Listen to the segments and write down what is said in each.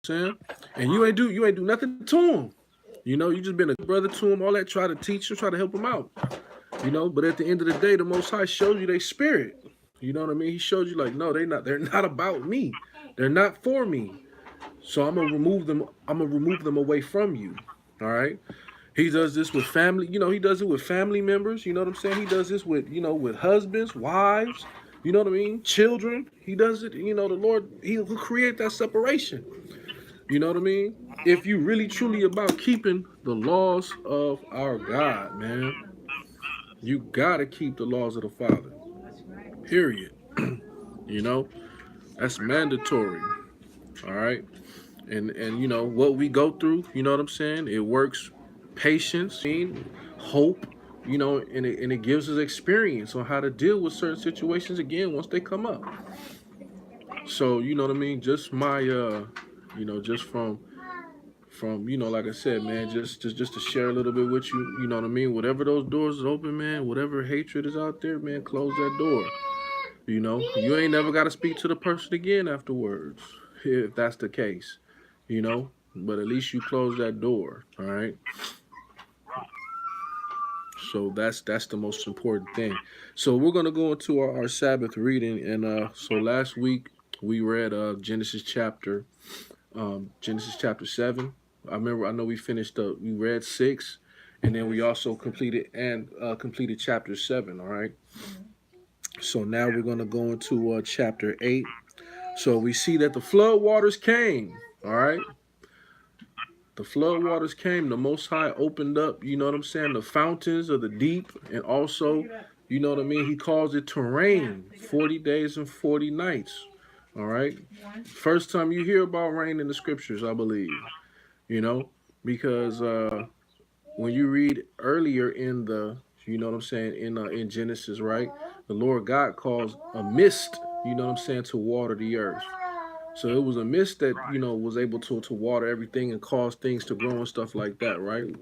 saying? And you ain't do nothing to him. You just been a brother to him, all that, try to teach him, try to help him out. But at the end of the day, the Most High shows you they spirit. You know what I mean? He showed you like, no, they're not about me. They're not for me. So I'm gonna remove them. I'm gonna remove them away from you. All right. He does this with family. He does it with family members. You know what I'm saying? He does this with with husbands, wives. You know what I mean? Children. He does it. The Lord. He'll create that separation. You know what I mean? If you really truly about keeping the laws of our God, man, you gotta keep the laws of the Father. Period. You know, that's mandatory. All right. And what we go through, you know what I'm saying? It works patience, hope, and it gives us experience on how to deal with certain situations again once they come up. So, you know what I mean? Just my just from like I said, man, just to share a little bit with you, you know what I mean? Whatever those doors is open, man, whatever hatred is out there, man, close that door. You ain't never got to speak to the person again afterwards, if that's the case, but at least you close that door, all right? So that's the most important thing. So we're gonna go into our Sabbath reading, and so last week we read Genesis chapter 7. I know we finished up. We read 6, and then we also completed chapter 7. All right. So now we're gonna go into chapter 8. So we see that the flood waters came. All right. The flood waters came. The Most High opened up. You know what I'm saying? The fountains of the deep, and also, you know what I mean. He caused it to rain 40 days and 40 nights. All right. First time you hear about rain in the scriptures, I believe. You know, because when you read earlier in the, you know what I'm saying, in Genesis, right? The Lord God caused a mist, you know what I'm saying, to water the earth. So it was a mist that, was able to water everything and cause things to grow and stuff like that, right?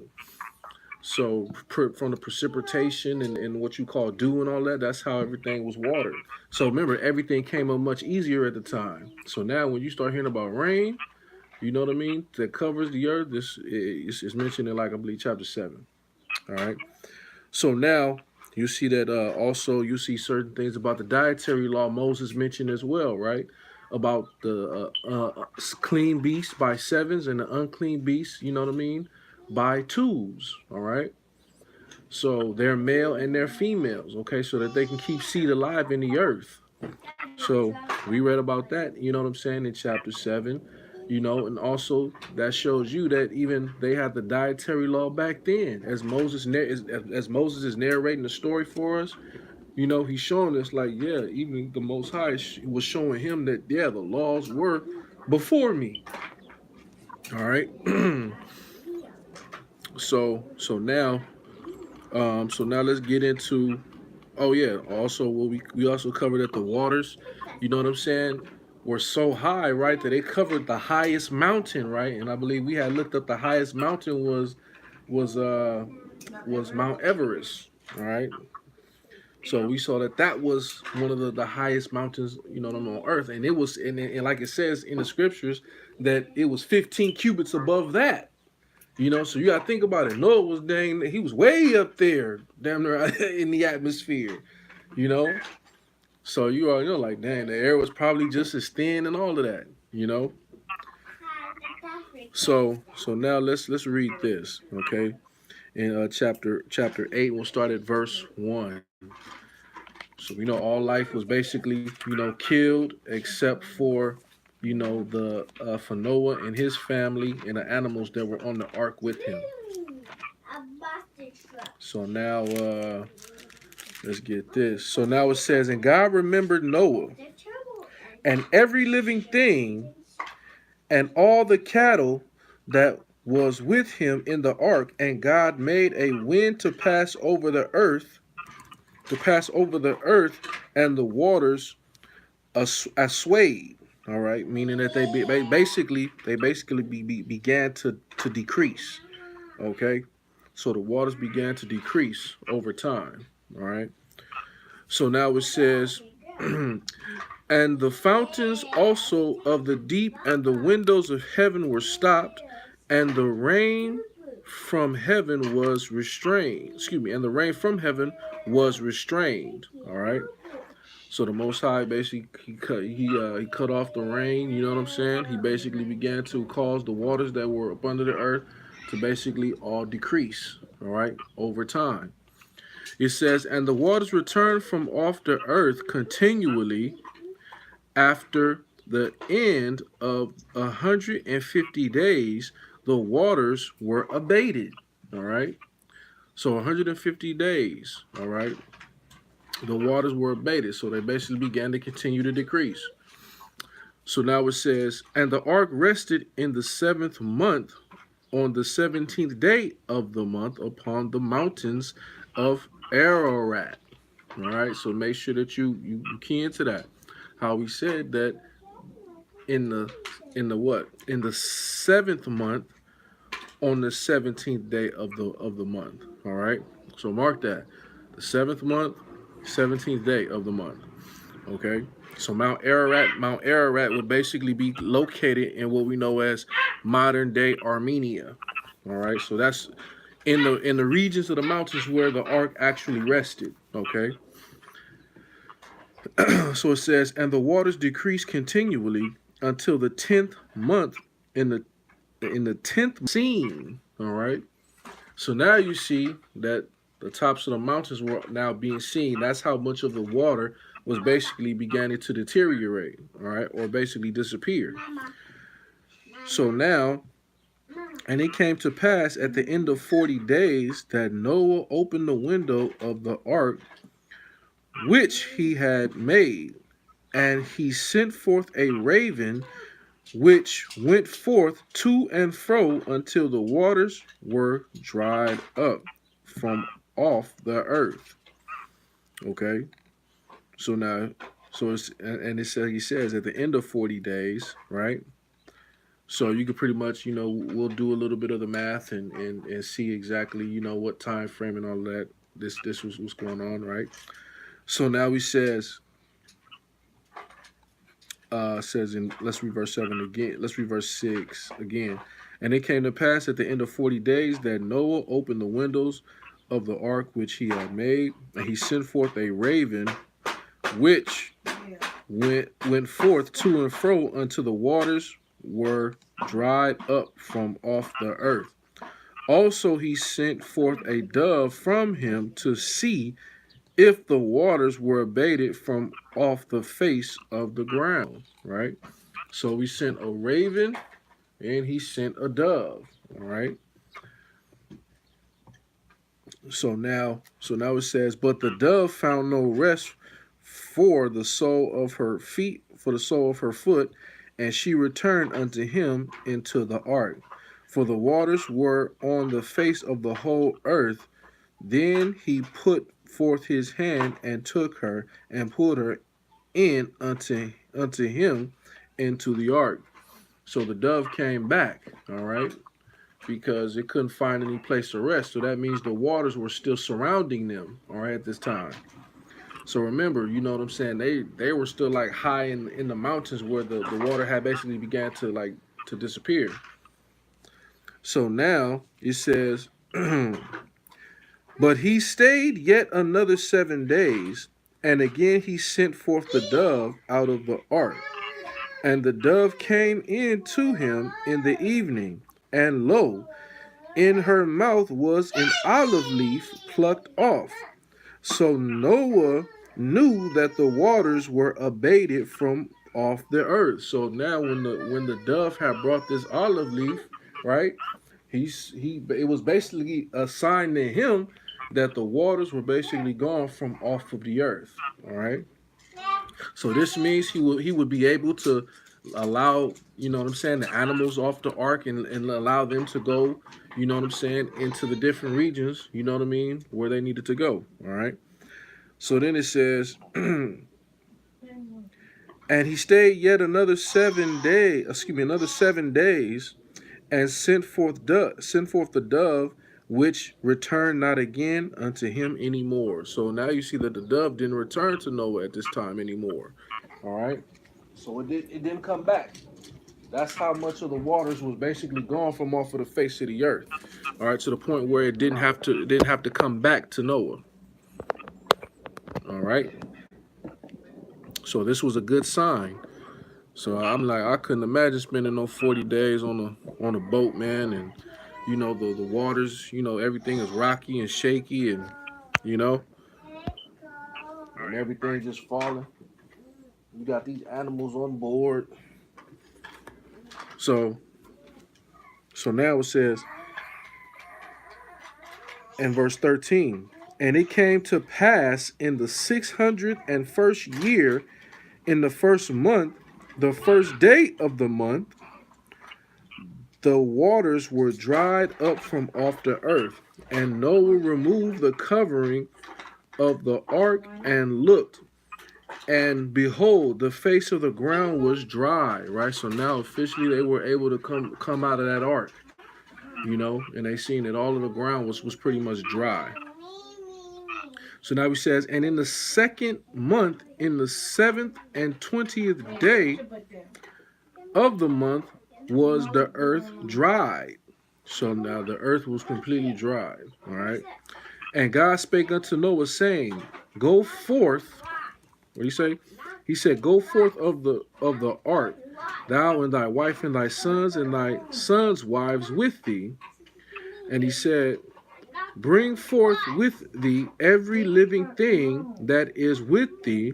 So from the precipitation and what you call dew and all that, that's how everything was watered. So remember, everything came up much easier at the time. So now when you start hearing about rain, you know what I mean, that covers the earth, this is mentioned in, like, I believe, chapter 7. All right. So now you see that also you see certain things about the dietary law Moses mentioned as well, right? About the clean beasts by sevens and the unclean beasts, you know what I mean, by twos. All right. So they're male and they're females, okay, so that they can keep seed alive in the earth. So we read about that, you know what I'm saying, in chapter 7. And also that shows you that even they had the dietary law back then. As Moses is narrating the story for us, he's showing us like, yeah, even the Most High was showing him that, yeah, the laws were before me. All right. So now let's get into. Oh yeah. Also, we also covered that the waters, you know what I'm saying, were so high, right, that they covered the highest mountain, right? And I believe we had looked up the highest mountain was uh was Mount Everest, all right. So we saw that was one of the highest mountains, on Earth, and it was, and like it says in the scriptures, that it was 15 cubits above that. So you gotta think about it. Noah was he was way up there, damn near in the atmosphere, you know. So you already know, like, dang, the air was probably just as thin and all of that. So now let's read this, okay? In chapter 8, we'll start at verse 1. So we know all life was basically, killed except for, for Noah and his family and the animals that were on the ark with him. So now let's get this. So now it says, and God remembered Noah and every living thing and all the cattle that was with him in the ark, and God made a wind to pass over the earth, and the waters assuaged. All right, meaning that they began to decrease. Okay, so the waters began to decrease over time. All right. So now it says, And the fountains also of the deep and the windows of heaven were stopped, and the rain from heaven was restrained. Excuse me, and the rain from heaven was restrained. All right. So the Most High basically he cut off the rain. You know what I'm saying? He basically began to cause the waters that were up under the earth to basically all decrease. All right, over time. It says, and the waters returned from off the earth continually after the end of 150 days. The waters were abated. All right. So 150 days. All right. The waters were abated. So they basically began to continue to decrease. So now it says, and the ark rested in the 7th month on the 17th day of the month upon the mountains of Ararat. All right. So make sure that you key into that. How we said that in the what? In the 7th month on the 17th day of the month. All right. So mark that. The 7th month, 17th day of the month. Okay. So Mount Ararat would basically be located in what we know as modern day Armenia. All right. So that's in the regions of the mountains where the ark actually rested. Okay. So it says, and the waters decreased continually until the 10th month in the 10th scene. All right. So now you see that the tops of the mountains were now being seen. That's how much of the water was basically beginning to deteriorate, all right, or basically disappear. So now, and it came to pass at the end of 40 days that Noah opened the window of the ark which he had made, and he sent forth a raven which went forth to and fro until the waters were dried up from off the earth. Okay. So now, so it's, and it says, he says at the end of 40 days, right? So you could pretty much, we'll do a little bit of the math and see exactly, what time frame and all that this was what's going on, right? So now he says in, let's reverse 7 again. Let's reverse 6 again. And it came to pass at the end of 40 days that Noah opened the windows of the ark which he had made, and he sent forth a raven which went forth to and fro until the waters were dried up from off the earth. Also he sent forth a dove from him to see if the waters were abated from off the face of the ground, right? So we sent a raven and he sent a dove, all right? So now it says, but the dove found no rest for the sole of her feet, for the sole of her foot, and she returned unto him into the ark. For the waters were on the face of the whole earth. Then he put forth his hand and took her and put her in unto him into the ark. So the dove came back, all right, because it couldn't find any place to rest. So that means the waters were still surrounding them, all right, at this time. So remember, you know what I'm saying? They were still like high in the mountains where the water had basically began to disappear. So now it says, but he stayed yet another 7 days, and again he sent forth the dove out of the ark. And the dove came in to him in the evening, and lo, in her mouth was an olive leaf plucked off. So Noah knew that the waters were abated from off the earth. So now when the dove had brought this olive leaf, right? It was basically a sign to him that the waters were basically gone from off of the earth. All right. So this means he would be able to allow, you know what I'm saying, the animals off the ark and allow them to go, you know what I'm saying, into the different regions, you know what I mean, where they needed to go. All right. So then it says, and he stayed yet another 7 days, and sent forth the dove, which returned not again unto him anymore. So now you see that the dove didn't return to Noah at this time anymore. All right. So it didn't come back. That's how much of the waters was basically gone from off of the face of the earth. All right, to the point where it didn't have to come back to Noah. All right. So this was a good sign. So I'm like, I couldn't imagine spending no 40 days on a boat, man, and the waters, everything is rocky and shaky, and you know, and everything just falling. You got these animals on board. So now it says in verse 13, and it came to pass in the 601st year, in the first month, the first day of the month, the waters were dried up from off the earth, and Noah removed the covering of the ark and looked, and behold, the face of the ground was dry. Right, so now officially they were able to come out of that ark, and they seen that all of the ground was pretty much dry. So now he says, and in the second month, in the 7th and 20th day of the month, was the earth dried. So now the earth was completely dry. All right. And God spake unto Noah, saying, go forth. What do you say? He said, go forth of the ark, thou and thy wife and thy sons and thy sons' wives with thee. And he said, bring forth with thee every living thing that is with thee,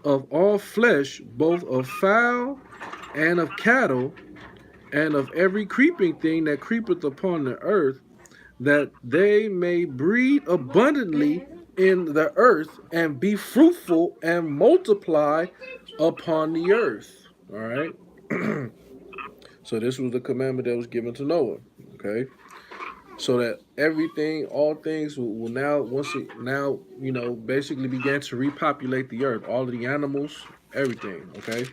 of all flesh, both of fowl and of cattle, and of every creeping thing that creepeth upon the earth, that they may breed abundantly in the earth, and be fruitful and multiply upon the earth. All right. So this was the commandment that was given to Noah. Okay. So that everything, all things will now, basically began to repopulate the earth. All of the animals, everything. Okay.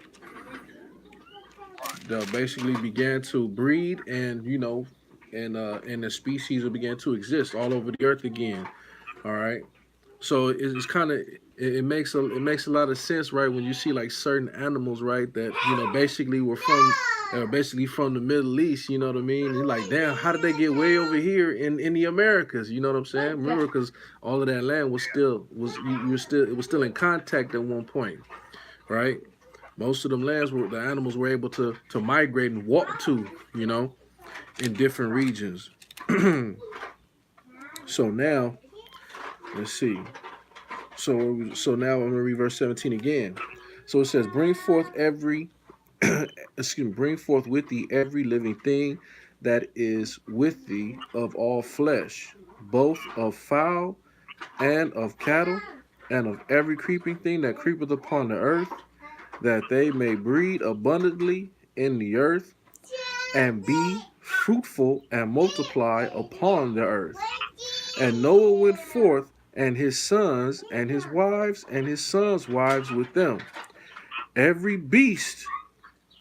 They'll basically began to breed, and and the species will begin to exist all over the earth again. All right. So it's kind of, it makes a lot of sense, right? When you see like certain animals, right, that basically basically from the Middle East. You know what I mean? You're like, damn, how did they get way over here in the Americas? You know what I'm saying? Remember, because all of that land it was still in contact at one point, right? Most of them lands the animals were able to migrate and walk to, in different regions. So now, let's see. So now I'm gonna read verse 17 again. So it says, bring forth bring forth with thee every living thing that is with thee, of all flesh, both of fowl and of cattle, and of every creeping thing that creepeth upon the earth, that they may breed abundantly in the earth, and be fruitful and multiply upon the earth. And Noah went forth, and his sons and his wives and his sons' wives with them, every beast,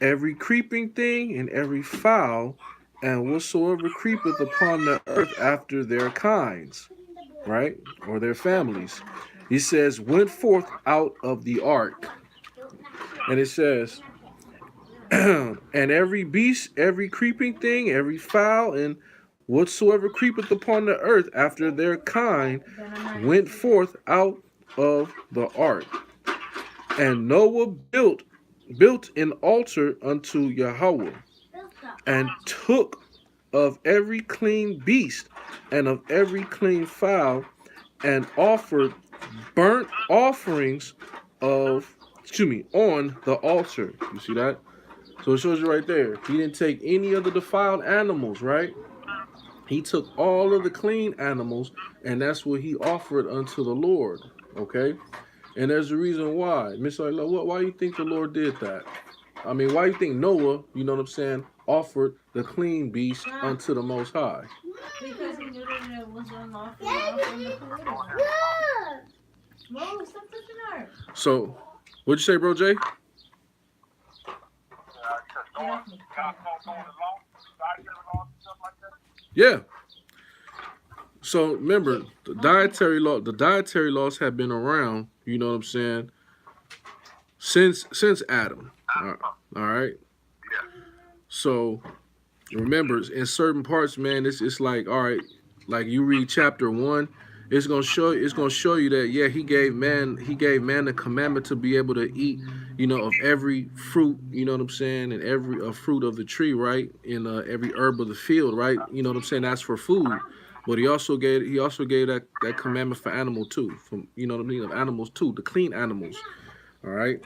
every creeping thing, and every fowl, and whatsoever creepeth upon the earth after their kinds, right? Or their families. He says, went forth out of the ark. And it says, and every beast, every creeping thing, every fowl, and whatsoever creepeth upon the earth after their kind, went forth out of the ark. And Noah built an altar unto Yahweh, and took of every clean beast and of every clean fowl, and offered burnt offerings on the altar. You see that? So it shows you right there. He didn't take any of the defiled animals, right? He took all of the clean animals, and that's what he offered unto the Lord. Okay? And there's a reason why. Miss Ayla, why do you think the Lord did that? I mean, why do you think Noah, you know what I'm saying, offered the clean beast unto the Most High? Because he knew that it was unlawful offering the polluted one. Whoa, stop touching her. So, what'd you say, bro, Jay? Yeah. So remember, the dietary laws have been around, you know what I'm saying, Since Adam. All right. So remember, in certain parts, man, it's like, all right, like you read chapter 1, it's gonna show you that, yeah, he gave man the commandment to be able to eat, of every fruit, you know what I'm saying, and every fruit of the tree, right, and every herb of the field, right, you know what I'm saying, that's for food. But he also gave that commandment for animal too, from, you know what I mean, of animals too, the clean animals. All right,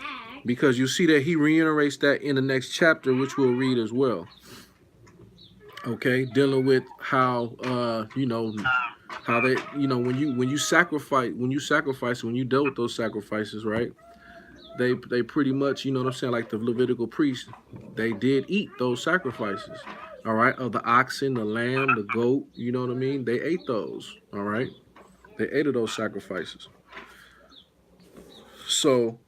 because you see that he reiterates that in the next chapter, which we'll read as well. Okay, dealing with how how they, when you dealt with those sacrifices, right, they pretty much, you know what I'm saying, like the Levitical priests, they did eat those sacrifices, all right, of the oxen, the lamb, the goat, you know what I mean, they ate those, all right, they ate of those sacrifices. So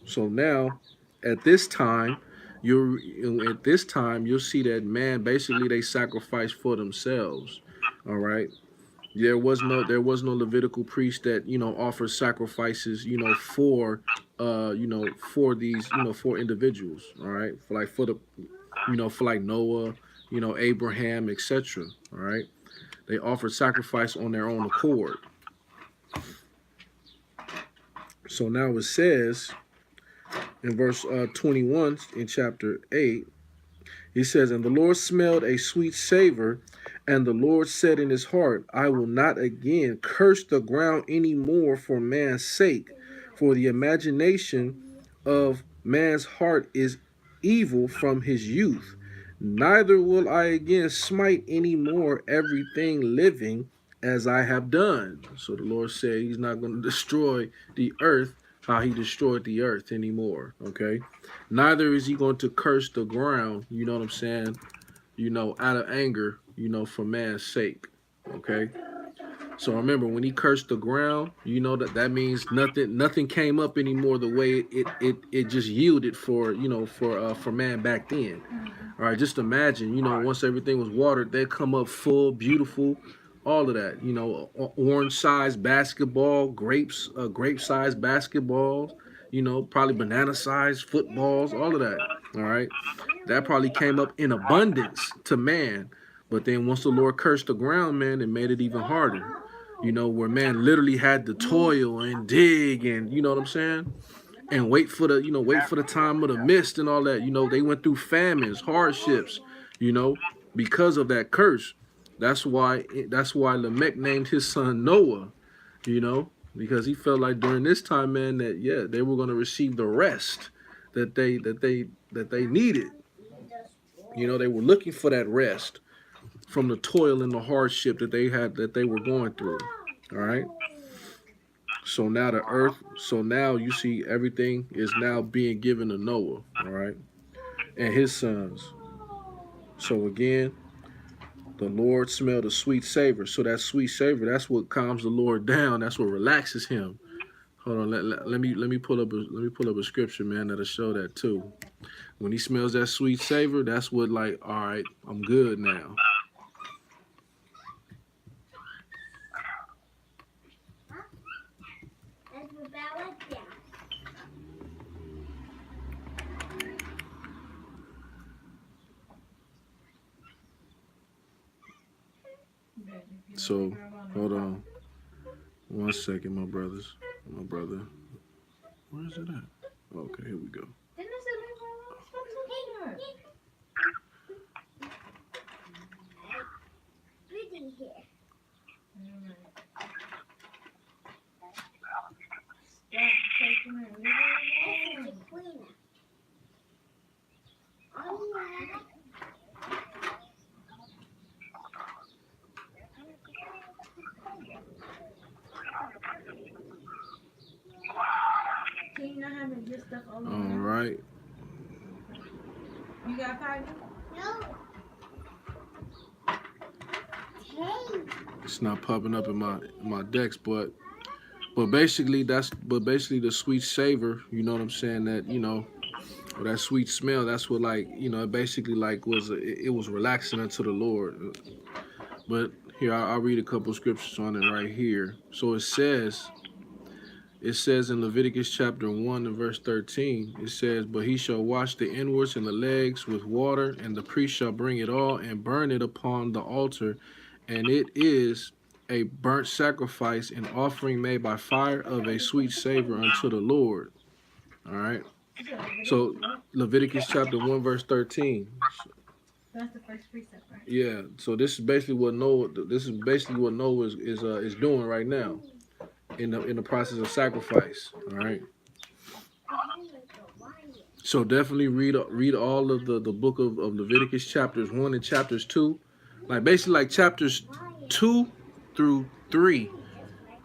so now, at this time, you'll see that, man, basically they sacrifice for themselves, all right. There was no Levitical priest that, offered sacrifices, for these, for individuals, all right, for like Noah, Abraham, etc., all right. They offered sacrifice on their own accord. So now it says in verse 21 in chapter 8, he says, "And the Lord smelled a sweet savor, and the Lord said in his heart, I will not again curse the ground any more for man's sake, for the imagination of man's heart is evil from his youth. Neither will I again smite any more everything living as I have done." So the Lord said he's not going to destroy the earth how he destroyed the earth anymore. Okay. Neither is he going to curse the ground, you know what I'm saying, out of anger, for man's sake. Okay. So remember, when he cursed the ground, that means nothing came up anymore the way it just yielded for man back then. All right, just imagine, once everything was watered, they'd come up full, beautiful, all of that. Orange-sized basketball, grape-sized basketballs, probably banana-sized footballs, all of that. All right, that probably came up in abundance to man. But then once the Lord cursed the ground, man, it made it even harder. Where man literally had to toil and dig, and you know what I'm saying, and wait for the time of the mist and all that. They went through famines, hardships, you know, because of that curse. That's why Lamech named his son Noah, because he felt like during this time, man, that, yeah, they were going to receive the rest that they needed. They were looking for that rest from the toil and the hardship that they were going through. All right. So now you see everything is now being given to Noah, all right, and his sons. So again, the Lord smelled a sweet savor. So that sweet savor, that's what calms the Lord down. That's what relaxes him. Hold on, let me pull up a scripture, man, that'll show that too. When he smells that sweet savor, that's what, like, all right, I'm good now. So hold on 1 second, my brother. Where is it at? Okay, here we go. Can you not have your stuff all over? All right. You got five? No. It's not popping up in my decks, but basically the sweet savor, you know what I'm saying, that, or that sweet smell, that's what, like, it basically, like, it was relaxing unto the Lord. But here, I'll read a couple scriptures on it right here. So it says it says in Leviticus chapter 1 and verse 13, it says, "But he shall wash the inwards and the legs with water, and the priest shall bring it all and burn it upon the altar, and it is a burnt sacrifice, an offering made by fire of a sweet savor unto the Lord." All right. So Leviticus chapter 1 verse 13. That's the first precept, right? Yeah. So this is basically what Noah. This is basically what Noah is doing right now in the process of sacrifice. All right. So definitely read all of the book of Leviticus chapters 1 and chapters 2, like basically like chapters 2 through 3,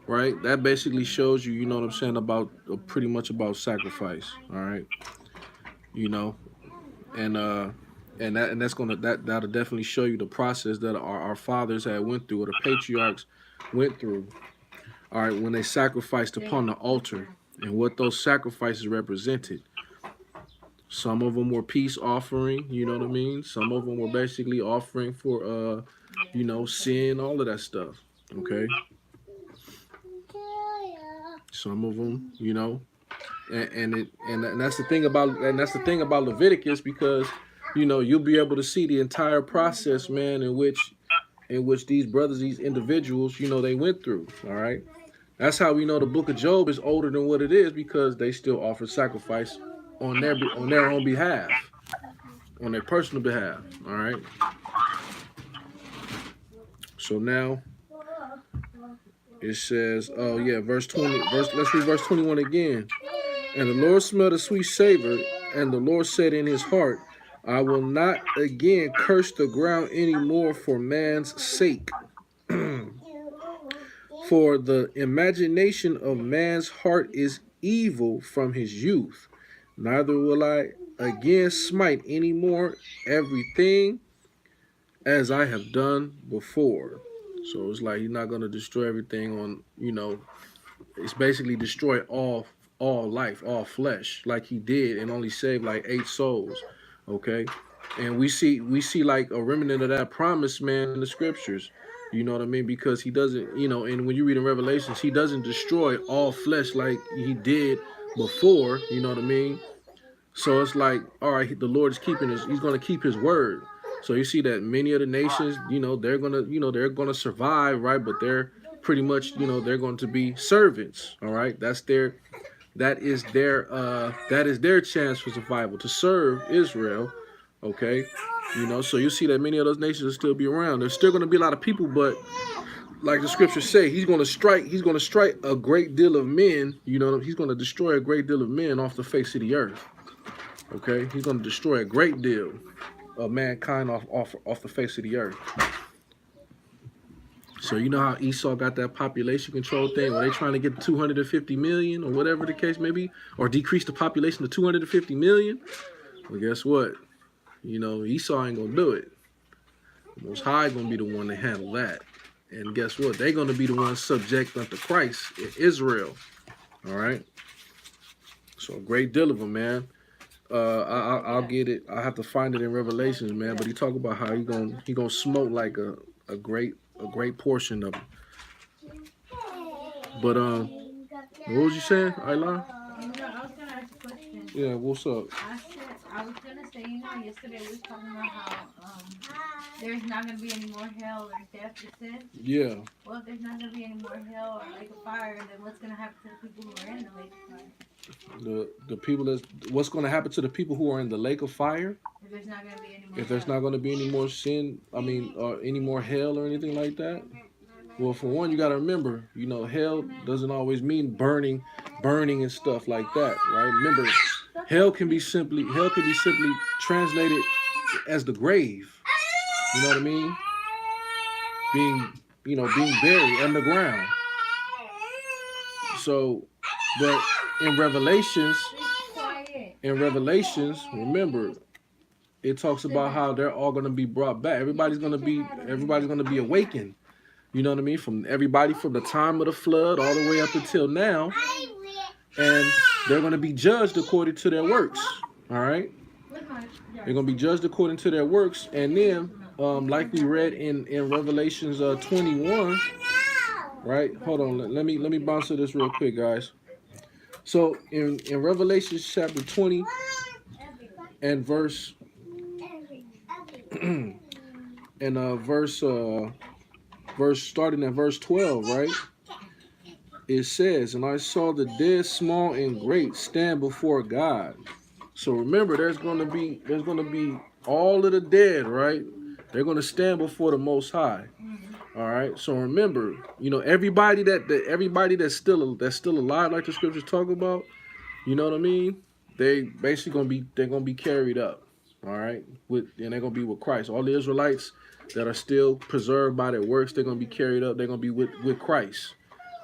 right? That basically shows you, you know what I'm saying, about pretty much about sacrifice. All right. You know, and that's gonna that'll definitely show you the process that our fathers had went through, or the patriarchs went through. All right, when they sacrificed upon the altar, and what those sacrifices represented. Some of them were peace offering, you know what I mean? Some of them were basically offering for you know, sin, all of that stuff. Okay. Some of them, you know, and that's the thing about Leviticus, because you know you'll be able to see the entire process, man, in which these brothers, these individuals, you know, they went through. All right. That's how we know the book of Job is older than what it is, because they still offer sacrifice on their own behalf, on their personal behalf. All right. So now it says, oh yeah, verse 20. Let's read verse 21 again. "And the Lord smelled a sweet savor, and the Lord said in his heart, I will not again curse the ground any more for man's sake. For the imagination of man's heart is evil from his youth. Neither will I again smite any more everything as I have done before." So it's like he's not going to destroy everything on, you know, it's basically destroy all life, all flesh, like he did, and only saved like 8 souls. Okay. And we see like a remnant of that promise, man, in the scriptures. You know what I mean? Because he doesn't, you know, and when you read in Revelations, he doesn't destroy all flesh like he did before, you know what I mean? So it's like, all right, the Lord is he's going to keep his word. So you see that many of the nations, you know, they're going to survive, right? But they're pretty much, you know, they're going to be servants. All right. That is their chance for survival, to serve Israel. Okay. You know, so you see that many of those nations will still be around. There's still going to be a lot of people, but like the scriptures say, he's going to strike a great deal of men. You know, he's going to destroy a great deal of men off the face of the earth. Okay, he's going to destroy a great deal of mankind off the face of the earth. So you know how Esau got that population control thing, where they trying to get to 250 million or whatever the case may be, or decrease the population to 250 million. Well, guess what? You know, Esau ain't gonna do it. The Most High gonna be the one to handle that. And guess what? They're gonna be the ones subject unto Christ in Israel. All right. So a great deal of them, man. I'll get it. I have to find it in Revelations, man. But he talk about how he gonna smoke like a great portion of them. But what was you saying, Ayla? No, I was gonna ask a question. Yeah, what's up? I was gonna say, you know, yesterday we was talking about how there's not gonna be any more hell or death, it said. Yeah. Well, if there's not gonna be any more hell or lake of fire, then what's gonna happen to the people who are in the lake of fire? The people what's gonna happen to the people who are in the lake of fire? If there's not gonna be any more. If there's not gonna be any more sin, or any more hell or anything like that. Well, for one, you got to remember, you know, hell doesn't always mean burning and stuff like that, right? Remember, hell can be simply translated as the grave. You know what I mean? Being buried underground. So, but in Revelations, remember, it talks about how they're all going to be brought back. Everybody's going to be awakened. You know what I mean? From everybody from the time of the flood all the way up until now. And they're going to be judged according to their works. All right? They're going to be judged according to their works. And then, like we read in Revelations 21, right? Hold on. Let me bounce to this real quick, guys. So in Revelation chapter 20 and and verse starting at verse 12, right? It says, "And I saw the dead, small and great, stand before God." So remember, there's gonna be all of the dead, right? They're gonna stand before the Most High. All right. So remember, everybody everybody that's still alive, like the scriptures talk about. You know what I mean? They basically they're gonna be carried up. All right, and they're gonna be with Christ. All the Israelites that are still preserved by their works, they're gonna be carried up. They're gonna be with Christ.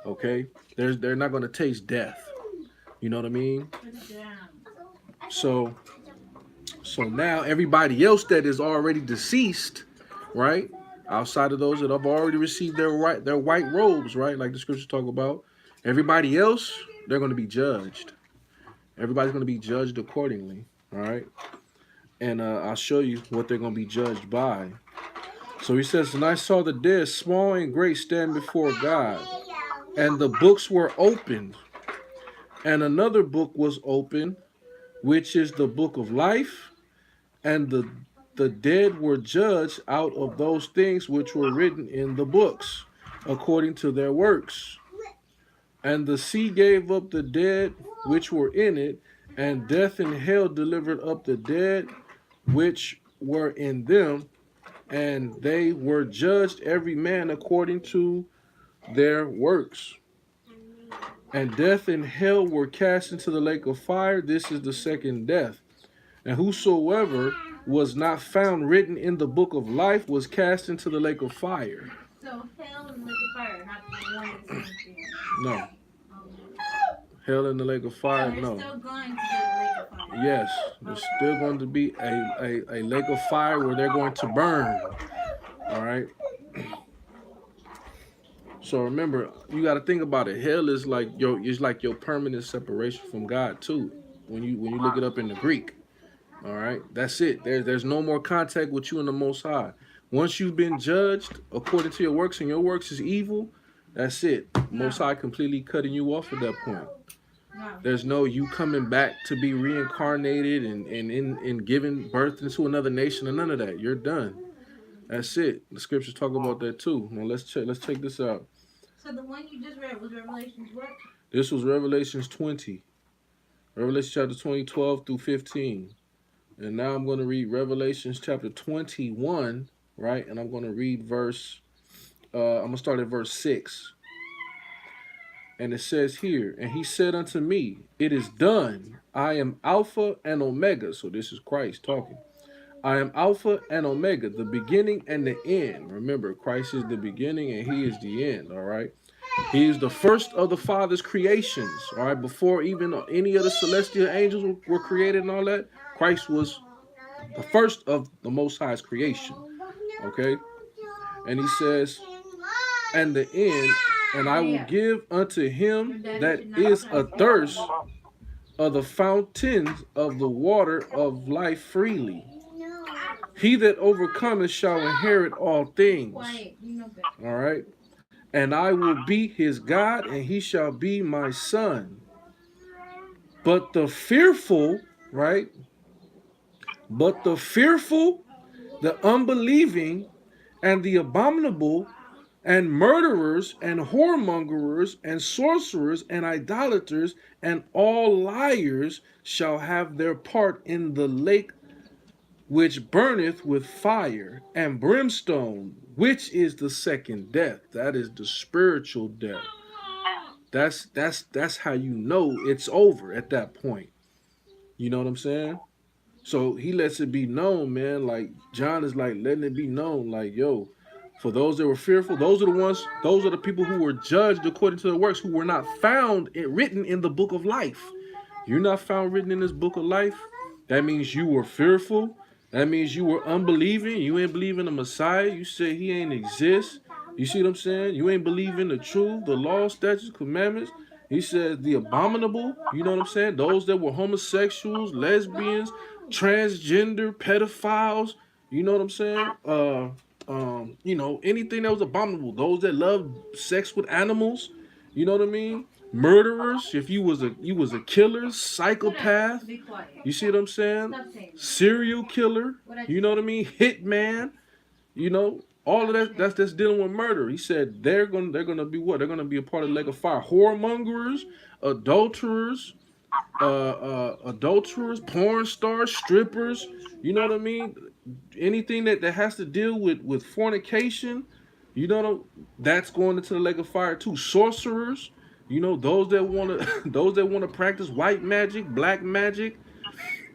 Okay, they're not gonna taste death. You know what I mean? So now everybody else that is already deceased, right? Outside of those that have already received their white robes, right? Like the scriptures talk about, everybody else, they're going to be judged. Everybody's going to be judged accordingly, all right? And I'll show you what they're going to be judged by. So he says, "And I saw the dead, small and great, stand before God, and the books were opened, and another book was opened, which is the book of life, and the dead were judged out of those things which were written in the books, according to their works. And the sea gave up the dead which were in it, and death and hell delivered up the dead which were in them, and they were judged every man according to their works. And death and hell were cast into the lake of fire. This is the second death. And whosoever was not found written in the book of life was cast into the lake of fire." So hell and lake of fire, not the one that's in here. No. Hell in the lake of fire, so no. Still going to be a lake of fire. Yes, there's still going to be a lake of fire where they're going to burn. All right. So remember, you got to think about it. Hell is like your permanent separation from God too. When you look it up in the Greek. All right, that's it. There's no more contact with you and the Most High. Once you've been judged according to your works, and your works is evil, that's it. Most High completely cutting you off at that point. There's no you coming back to be reincarnated and giving birth into another nation and none of that. You're done. That's it. The scriptures talk about that too. Now let's check this out. So the one you just read was Revelations what? This was Revelations 20. Revelation chapter 20, 12 through 15. And now I'm going to read Revelations chapter 21, right? And I'm going to read I'm going to start at verse 6. And it says here, "And he said unto me, It is done. I am Alpha and Omega." So this is Christ talking. "I am Alpha and Omega, the beginning and the end." Remember, Christ is the beginning and he is the end, all right? He is the first of the Father's creations, all right? Before even any of the celestial angels were created and all that, Christ was the first of the Most High's creation, okay? And he says, "And the end, and I will give unto him that is athirst of the fountains of the water of life freely. He that overcometh shall inherit all things." All right? "And I will be his God, and he shall be my son. But the fearful," right? "But the fearful, the unbelieving, and the abominable, and murderers, and whoremongers, and sorcerers, and idolaters, and all liars shall have their part in the lake which burneth with fire and brimstone, which is the second death." That is the spiritual death. That's how you know it's over at that point. You know what I'm saying? So he lets it be known, man. Like John is like letting it be known, like, yo, for those that were fearful, those are the people who were judged according to their works, who were not found written in the book of life. You're not found written in this book of life. That means you were fearful. That means you were unbelieving. You ain't believing the Messiah. You say he ain't exist. You see what I'm saying? You ain't believing the truth, the law, statutes, commandments. He says the abominable. You know what I'm saying? Those that were homosexuals, lesbians, transgender, pedophiles. You know what I'm saying? Anything that was abominable. Those that loved sex with animals. You know what I mean? Murderers. If you was a killer, psychopath. Be quiet. You see what I'm saying? Stop saying that. Serial killer. What I You know what I mean? Hitman. You know, all of that. That's dealing with murder. He said they're gonna be what? They're gonna be a part of the lake of fire. Whoremongers, adulterers, adulterers, porn stars, strippers. You know what I mean? Anything that has to deal with fornication, you know, that's going into the lake of fire too. Sorcerers, you know, those that want to those that want to practice white magic, black magic,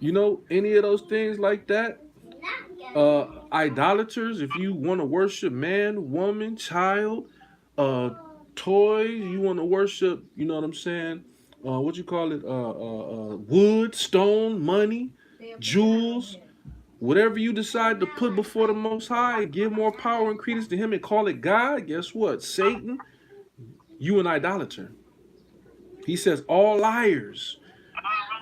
you know, any of those things like that. Idolaters, if you want to worship man, woman, child, uh, toys, you want to worship, you know what I'm saying? What you call it? Wood, stone, money, jewels, whatever you decide to put before the Most High and give more power and credence to Him and call it God, guess what? Satan, you an idolater. He says all liars.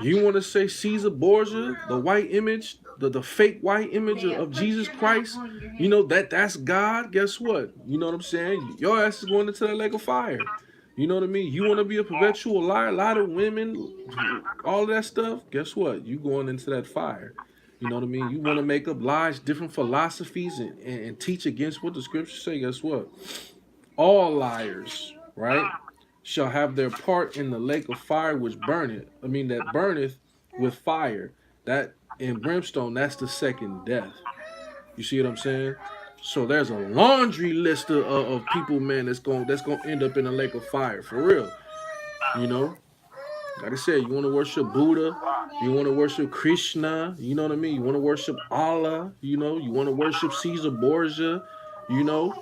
You want to say Caesar Borgia, the white image, the fake white image of Jesus Christ, you know, that's God, guess what? You know what I'm saying? Your ass is going into the lake of fire. You know what I mean? You want to be a perpetual liar, lie to women, all of that stuff, guess what? You going into that fire. You know what I mean? You want to make up lies, different philosophies, and teach against what the scriptures say, guess what? All liars, right, shall have their part in the lake of fire which burneth. I mean, that burneth with fire. That in brimstone, that's the second death. You see what I'm saying? So there's a laundry list of people, man, that's gonna end up in the lake of fire for real. You know, like I said, you want to worship Buddha, you want to worship Krishna, you know what I mean? You want to worship Allah, you want to worship Caesar Borgia, you know,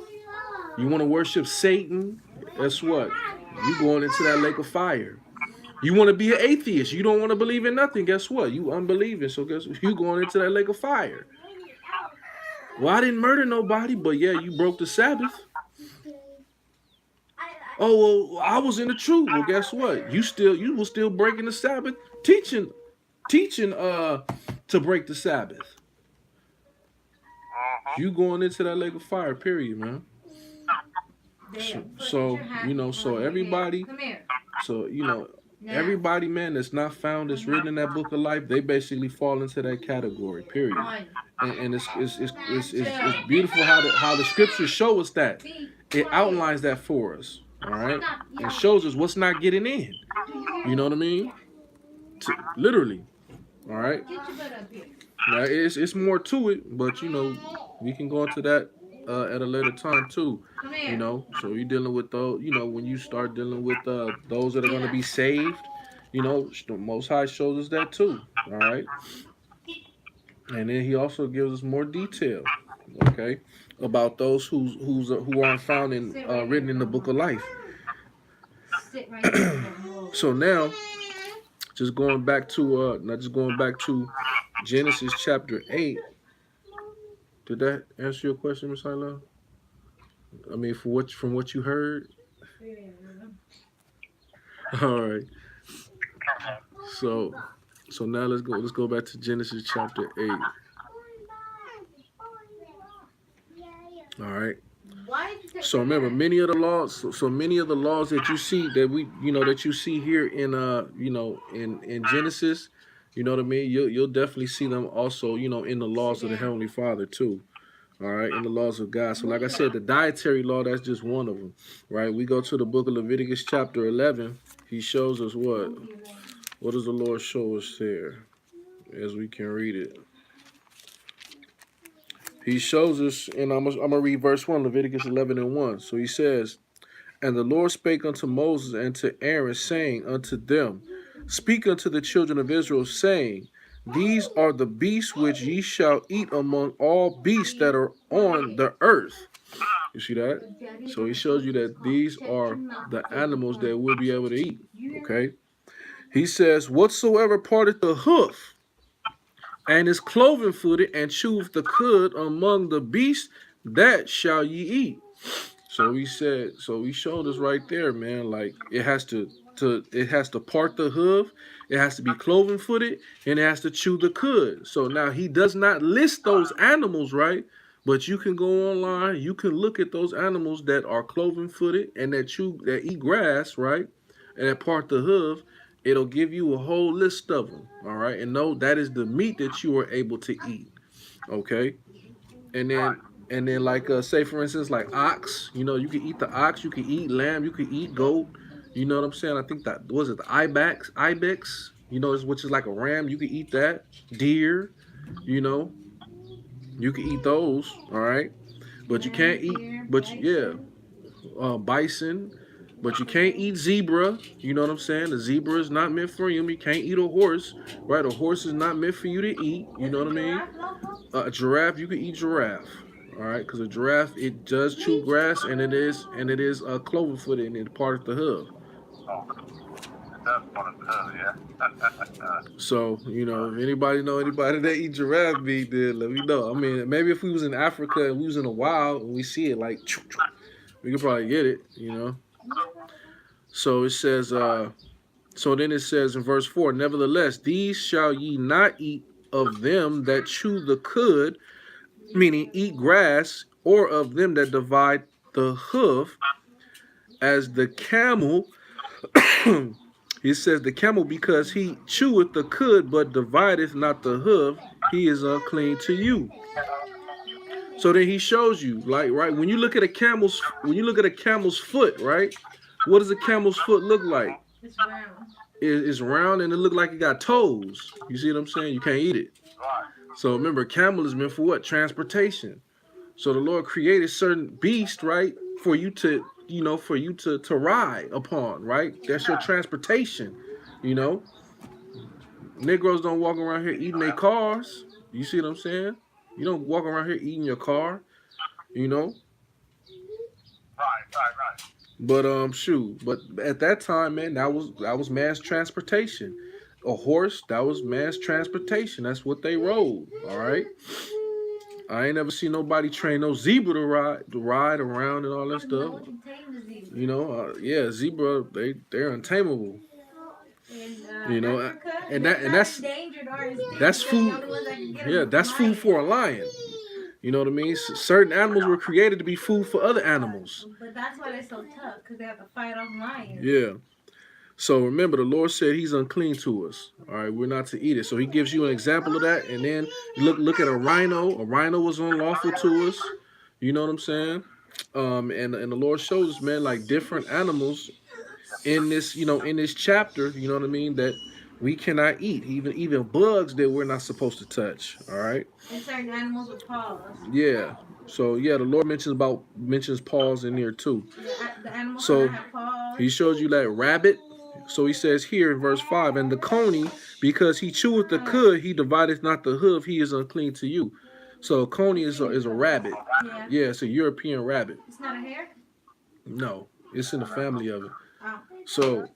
you want to worship Satan. Guess what? You going into that lake of fire. You want to be an atheist. You don't want to believe in nothing. Guess what? You unbelieving. So guess what? You going into that lake of fire. Well, I didn't murder nobody, but yeah, you broke the Sabbath. Oh well, I was in the truth. Well, guess what? You were still breaking the Sabbath, teaching to break the Sabbath. You going into that lake of fire, period, man. So so everybody, so everybody, man, that's not found, that's written in that book of life, they basically fall into that category, period. And it's beautiful how the scriptures show us that. It outlines that for us, all right? It shows us what's not getting in. You know what I mean? Literally, all right? Now it's more to it, but we can go into that at a later time too. So you're dealing with those. When you start dealing with those that are going to be saved, the Most High shows us that too. All right, and then He also gives us more detail. Okay, about those who aren't found in written in the book of life. So now, just going back to Genesis chapter 8. Did that answer your question, Miss Hyla? I mean, from what you heard. All right. So now let's go back to Genesis chapter 8. All right. So remember, many of the laws. So many of the laws that you see that you see here in in Genesis, you know what I mean. You'll definitely see them also, in the laws of the Heavenly Father too. All right, in the laws of God. So like I said, the dietary law, that's just one of them, right? We go to the book of Leviticus chapter 11. He shows us what? What does the Lord show us there as we can read it? He shows us, and I'm going to read verse 1, Leviticus 11:1. So he says, "And the Lord spake unto Moses and to Aaron, saying unto them, Speak unto the children of Israel, saying, These are the beasts which ye shall eat among all beasts that are on the earth." You see that? So he shows you that these are the animals that we'll be able to eat. Okay? He says, "Whatsoever parteth the hoof, and is cloven footed, and cheweth the cud among the beasts, that shall ye eat." So he showed us right there, man, like it has to part the hoof, it has to be cloven footed, and it has to chew the cud. So now he does not list those animals, right? But you can go online, you can look at those animals that are cloven footed and that eat grass, right? And that part the hoof, it'll give you a whole list of them. All right. And no, that is the meat that you are able to eat. Okay. And then like say for instance like ox, you can eat the ox, you can eat lamb, you can eat goat. You know what I'm saying? I think that was it the ibex, which is like a ram, you can eat that. Deer, you know, you can eat those, all right? But you can't eat bison, but you can't eat zebra. You know what I'm saying? The zebra is not meant for you. You can't eat a horse, right? A horse is not meant for you to eat. You know what I mean? A giraffe, you can eat giraffe. All right, because a giraffe it does chew grass and it is cloven footed and it part of the hoof. So if anybody know anybody that eat giraffe meat, then let me know. I mean, maybe if we was in Africa and we was in the wild and we see it like, we could probably get it. So it says, so then it says in verse 4, nevertheless, these shall ye not eat of them that chew the cud, meaning eat grass, or of them that divide the hoof, as the camel. He says the camel, because he cheweth the cud, but divideth not the hoof, he is unclean to you. So then he shows you, like, right, when you look at a camel's foot, right? What does a camel's foot look like? It's round. It's round and it look like it got toes. You see what I'm saying? You can't eat it. So remember, camel is meant for what? Transportation. So the Lord created certain beasts, right, for you to ride upon, right? That's your transportation. Negroes don't walk around here eating their cars. You see what I'm saying? You don't walk around here eating your car. Right. But shoot, but at that time, man, that was mass transportation. A horse, that was mass transportation. That's what they rode. All right. I ain't never seen nobody train no zebra to ride around and all that stuff. Yeah, zebra, they're untamable. And that's food. Yeah, that's food for a lion. You know what I mean? Certain animals were created to be food for other animals. But that's why they're so tough, because they have to fight off lions. Yeah. So remember, the Lord said he's unclean to us. All right, we're not to eat it. So he gives you an example of that. And then look at a rhino. A rhino was unlawful to us. You know what I'm saying? And the Lord shows us, man, like different animals in this, in this chapter, you know what I mean, that we cannot eat. Even bugs that we're not supposed to touch. All right. And certain animals with paws. Yeah. So yeah, the Lord mentions paws in there too. The animals so have paws. He shows you that rabbit. So he says here in verse 5, and the coney, because he cheweth the cud, he divideth not the hoof, he is unclean to you. So a coney is a rabbit. Yeah, it's a European rabbit. It's not a hare? No, it's in the family of it. Oh. So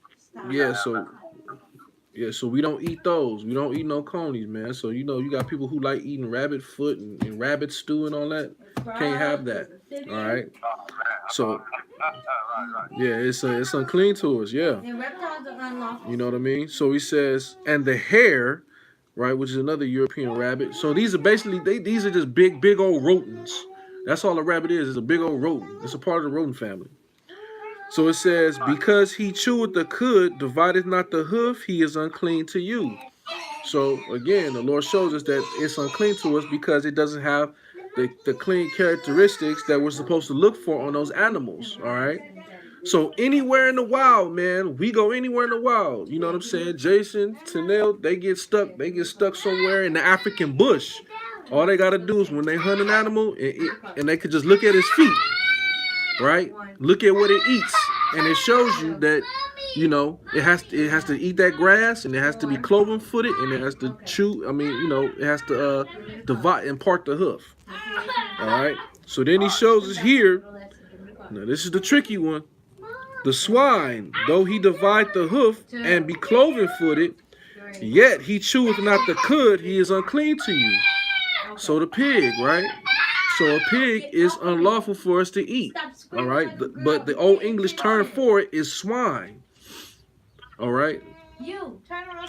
so we don't eat those. We don't eat no conies, man. So you got people who like eating rabbit foot and rabbit stew and all that. Can't have that. All right. So yeah, it's unclean to us. Yeah. And reptiles are unlawful. You know what I mean? So he says, and the hare, right, which is another European rabbit. So these are basically these are just big old rodents. That's all a rabbit is. It's a big old rodent. It's a part of the rodent family. So it says, because he cheweth the cud, divideth not the hoof, he is unclean to you. So again, the Lord shows us that it's unclean to us because it doesn't have the clean characteristics that we're supposed to look for on those animals. All right. So anywhere in the wild, man, we go anywhere in the wild. You know what I'm saying? Jason, Tanel, they get stuck somewhere in the African bush. All they got to do is when they hunt an animal and they could just look at his feet. Right? Look at what it eats. And it shows you that, it has to eat that grass, and it has to be cloven footed, and it has to chew. I mean, it has to divide and part the hoof. All right. So then he shows us here. Now this is the tricky one. The swine, though he divide the hoof and be cloven footed, yet he cheweth not the cud, he is unclean to you. So the pig, right? So a pig is unlawful for us to eat. All right. But the old English term for it is swine. All right.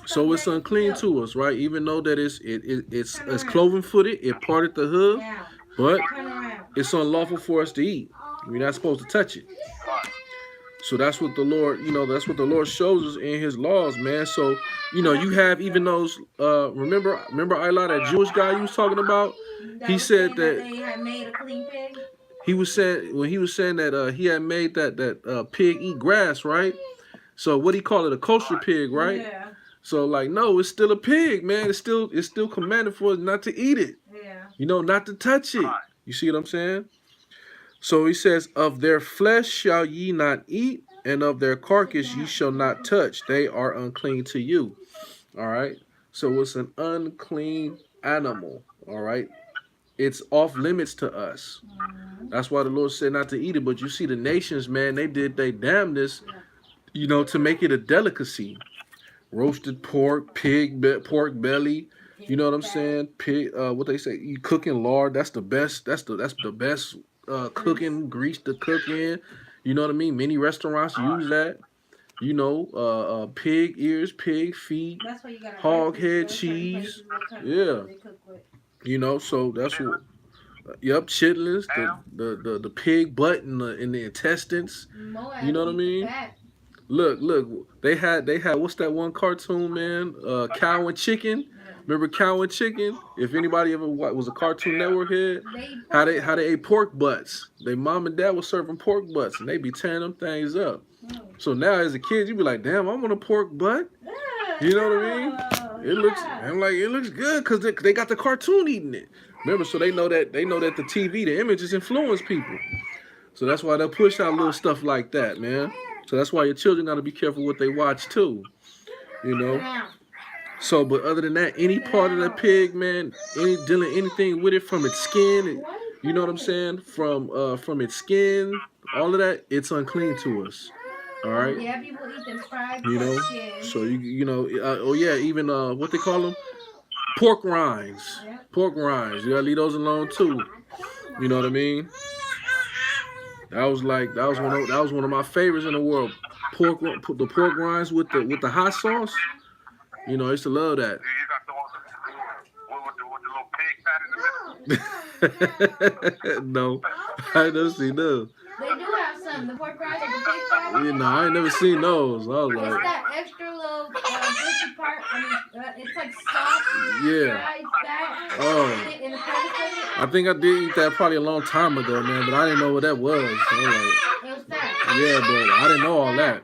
So it's unclean to us, right? Even though that it's cloven footed, it parted the hoof, but Turn around. it's unlawful for us to eat. We're not supposed to touch it. So that's what the Lord, that's what the Lord shows us in His laws, man. So, you have even those. Remember, Eli, that Jewish guy you was talking about. He said that they had made a clean pig. he was saying that he had made that pig eat grass, right? So what he call it, a kosher pig, right? Yeah. So like, no, it's still a pig, man. It's still commanded for us not to eat it. Yeah. Not to touch it. You see what I'm saying? So he says, of their flesh shall ye not eat, and of their carcass ye shall not touch. They are unclean to you. All right. So it's an unclean animal. All right. It's off limits to us. That's why the Lord said not to eat it. But you see the nations, man, they did they damnness, to make it a delicacy. Roasted pork, pork belly. You know what I'm saying? Pig. What they say? You cooking lard. That's the best. That's the best cooking grease to cook in. You know what I mean? Many restaurants use that. Pig ears, pig feet, hog head cheese. Yeah. So that's what. Yep, chitlins, the pig butt and the intestines. You know what I mean? Look, they had what's that one cartoon, man? Cow and Chicken. Remember Cow and Chicken? If anybody ever was a Cartoon Network head, how they ate pork butts. Their mom and dad was serving pork butts, and they be tearing them things up. So now as a kid, you be like, damn, I want a pork butt. You know what I mean? It looks good because they got the cartoon eating it. Remember, so they know that the TV, the images influence people. So that's why they'll push out little stuff like that, man. So that's why your children got to be careful what they watch too. So, but other than that, any part of the pig, man, dealing anything with it from its skin, you know what I'm saying? From its skin, all of that, it's unclean to us. All right. Yeah, people eat them fried. So even what they call them, pork rinds. Pork rinds. You gotta leave those alone too. You know what I mean? That was one of my favorites in the world. The pork rinds with the hot sauce. I used to love that. With the little pig fat in the middle? No, I never seen those. They do have some. The pork rinds with the pig fat. I ain't never seen those. I was It's like, that extra little juicy part. It's like soft. yeah. Fried fat. Oh. In the crevice. I think I did eat that probably a long time ago, man, but I didn't know what that was. So It was fat. yeah, but I didn't know all that.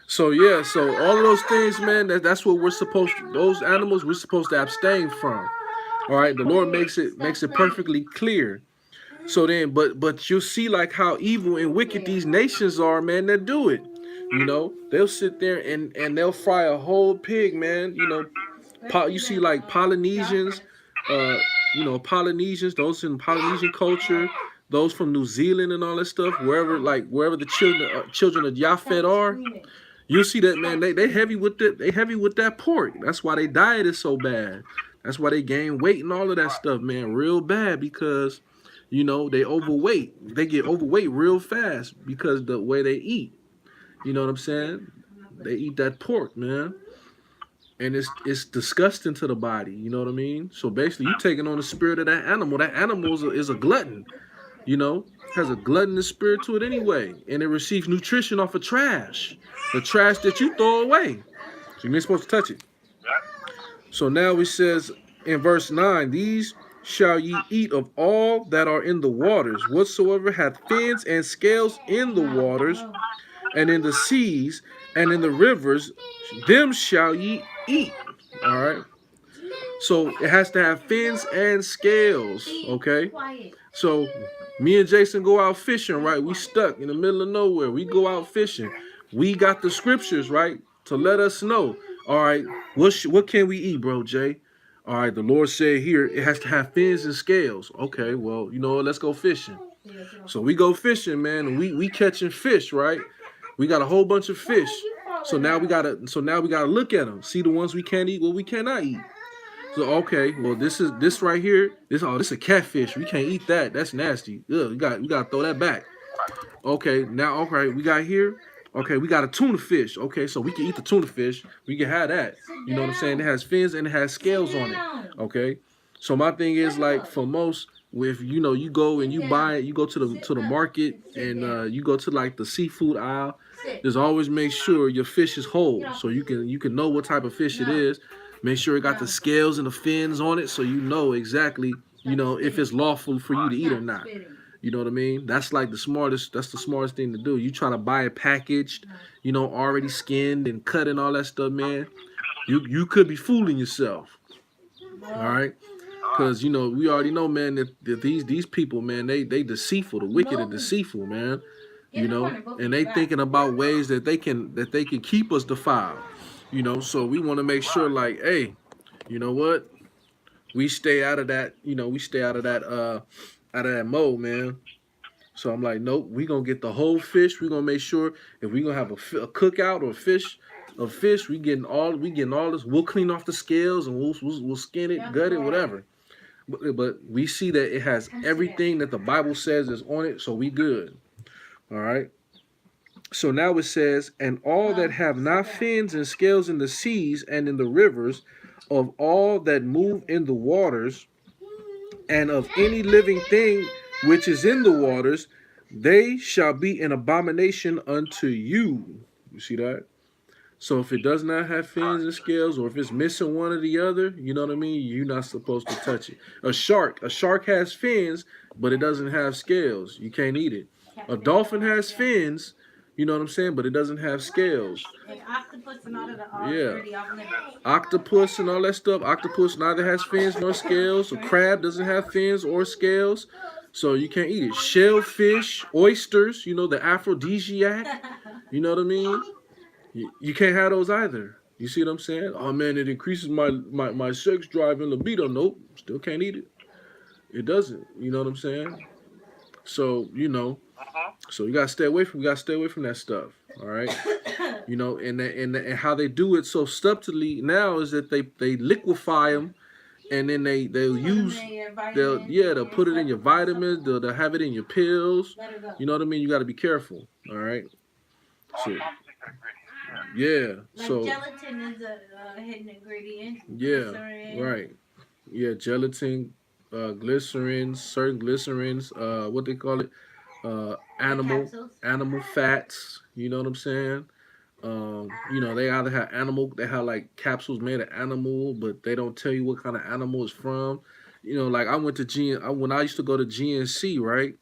So all of those things, man, that's what we're supposed to. Those animals we're supposed to abstain from. All right, the Lord makes it perfectly clear. So then, but you'll see like how evil and wicked these nations are, man, that do it. They'll sit there and they'll fry a whole pig, man. You see like Polynesians, Polynesians, those in Polynesian culture, those from New Zealand and all that stuff, wherever the children of Japhet are, you see that, man. They heavy with that pork. That's why their diet is so bad. That's why they gain weight and all of that stuff, man, real bad because, they overweight. They get overweight real fast because the way they eat. You know what I'm saying? They eat that pork, man. And it's disgusting to the body. You know what I mean? So basically, you taking on the spirit of that animal. That animal is a glutton. Has a gluttonous spirit to it anyway. And it receives nutrition off of trash. The trash that you throw away. So you ain't supposed to touch it. So now it says in verse 9, these shall ye eat of all that are in the waters, whatsoever hath fins and scales in the waters, and in the seas, and in the rivers, them shall ye eat. All right. So it has to have fins and scales. Okay. So me and Jason go out fishing, right? We stuck in the middle of nowhere. We go out fishing. We got the scriptures, right, to let us know. All right, what can we eat, bro, Jay? All right, the Lord said here it has to have fins and scales. Okay, well, let's go fishing. So we go fishing, man, and we catching fish, right? We got a whole bunch of fish. So now we gotta look at them, see the ones we can eat, what we cannot eat. So okay, well this right here, this a catfish. We can't eat that. That's nasty. Ugh, we gotta throw that back. Okay, now we got here. Okay, we got a tuna fish. Okay, so we can eat the tuna fish. We can have that. You know what I'm saying? It has fins and it has scales on it. Okay. So my thing is like for most If you go and you Yeah. buy it, you go to the Sit up. market Sit and down. you go to like the seafood aisle. Sit. Just always make sure your fish is whole, Get off. so you can know what type of fish it No. is. Make sure it got No. the scales and the fins on it, so you know exactly if it's lawful for you to eat or Stop not. spitting. You know what I mean? That's like the smartest. That's the smartest thing to do. You try to buy it packaged, already skinned and cut and all that stuff, man. You could be fooling yourself. All right. Because we already know, man, that these people, man, they deceitful. The wicked are deceitful, man. And they thinking about ways that they can keep us defiled. So we want to make sure, like, hey, you know what? We stay out of that. We stay out of that mode, man. So I'm like, nope. We gonna get the whole fish. We gonna make sure if we gonna have a cookout or fish, we getting all this. We'll clean off the scales and we'll skin it, gut it, whatever. But we see that it has everything that the Bible says is on it, so we good. All right. So now it says, and all that have not fins and scales in the seas and in the rivers, of all that move in the waters, and of any living thing which is in the waters, they shall be an abomination unto you. You see that? So if it does not have fins and scales, or if it's missing one or the other, you know what I mean? You're not supposed to touch it. A shark has fins, but it doesn't have scales. You can't eat it. A dolphin has fins, you know what I'm saying, but it doesn't have scales. And octopus and all of the Yeah. off limits. Octopus and all that stuff. Octopus neither has fins nor scales. A crab doesn't have fins or scales, so you can't eat it. Shellfish, oysters, the aphrodisiac, you know what I mean? You can't have those either. You see what I'm saying? Oh man, it increases my sex drive and libido. Nope, still can't eat it. It doesn't. You know what I'm saying? So so you gotta stay away from that stuff. All right. And how they do it so subtly now is that they liquefy them, and then they'll use they'll put it in your vitamins. They'll have it in your pills. You know what I mean? You got to be careful. All right. So yeah. Like So gelatin is a hidden ingredient. yeah. Glycerin. Right. Yeah. Gelatin, glycerins, certain glycerins. What they call it? Animal Capsules. fats. You know what I'm saying? They either they have like capsules made of animal, but they don't tell you what kind of animal it's from. Like I went to when I used to go to GNC, right?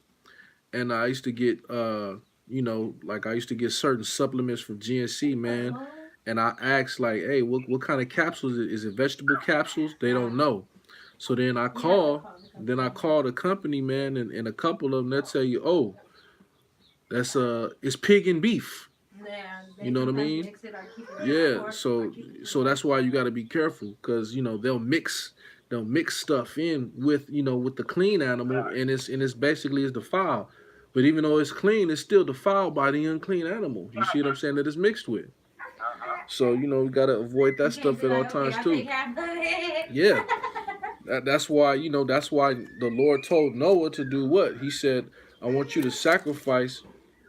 And I used to get like I used to get certain supplements from GNC, man. And I asked like, hey, what kind of capsules is it? Is it vegetable capsules? They don't know. So then I call the company, man, and a couple of them they'll tell you, oh, that's it's pig and beef. Yeah, You know what I mean? mix it or keep it Yeah, pork, so that's why you got to be careful, because they'll mix stuff in with with the clean animal, and it's basically it's defiled. But even though it's clean, it's still defiled by the unclean animal. You see what I'm saying? That it's mixed with. So we got to avoid that stuff at all times too. Yeah, that's why the Lord told Noah to do what? He said, I want you to sacrifice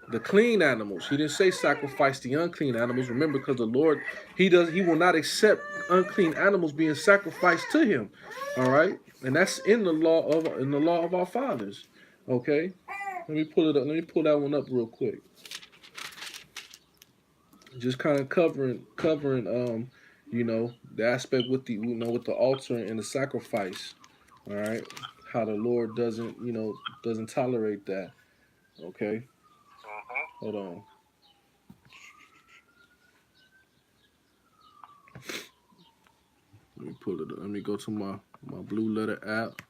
the clean animals. He didn't say sacrifice the unclean animals. Remember, because the Lord, he will not accept unclean animals being sacrificed to him. All right? And that's in the law of our fathers. Okay? Let me pull it up. Let me pull that one up real quick. Just kind of covering the aspect with with the altar and the sacrifice. All right? How the Lord doesn't tolerate that. Okay? Hold on. Let me pull it up. Let me go to my Blue Letter app.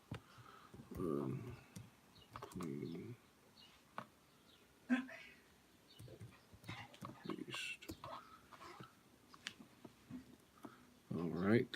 All right.